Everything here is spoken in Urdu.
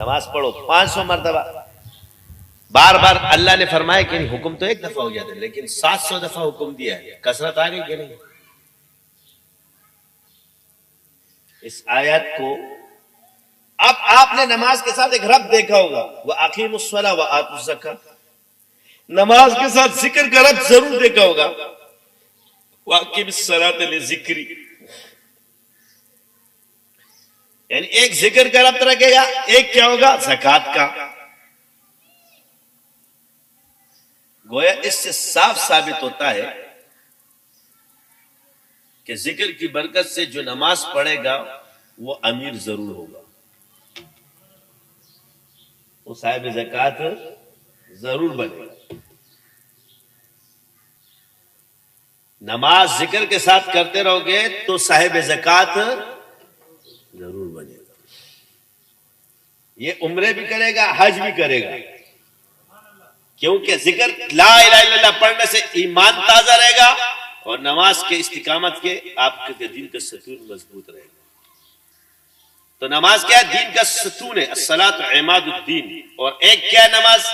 نماز پڑھو 500 مرتبہ. بار بار اللہ نے فرمایا کہ نہیں، حکم تو ایک دفعہ ہو گیا تھا لیکن 700 دفعہ حکم دیا ہے. کثرت آ گئی کہ نہیں؟ اس آیت کو اب آپ نے نماز کے ساتھ ایک رب دیکھا ہوگا، وَأَقِيمُوا الصَّلَاةَ وَآتُوا الزَّكَاةَ. نماز کے ساتھ ذکر کا رب ضرور دیکھا ہوگا، وَأَقِمِ الصَّلَاةَ لِذِكْرِي. یعنی ایک ذکر کا رب رکھے گا، ایک کیا ہوگا؟ زکوٰۃ کا. گویا اس سے صاف ثابت ہوتا ہے کہ ذکر کی برکت سے جو نماز پڑھے گا وہ امیر ضرور ہوگا، وہ صاحب زکوٰۃ ضرور بنے گا. نماز ذکر کے ساتھ کرتے رہو گے تو صاحب زکوٰۃ ضرور بنے گا. یہ عمرے بھی کرے گا، حج بھی کرے گا، کیونکہ ذکر لا الہ الا اللہ پڑھنے سے ایمان تازہ رہے گا اور نماز کے استقامت کے آپ کے دین کا ستون مضبوط رہے گا. تو نماز کیا ہے؟ دین کا ستون ہے. الصلاۃ عماد الدین. اور ایک کیا ہے نماز؟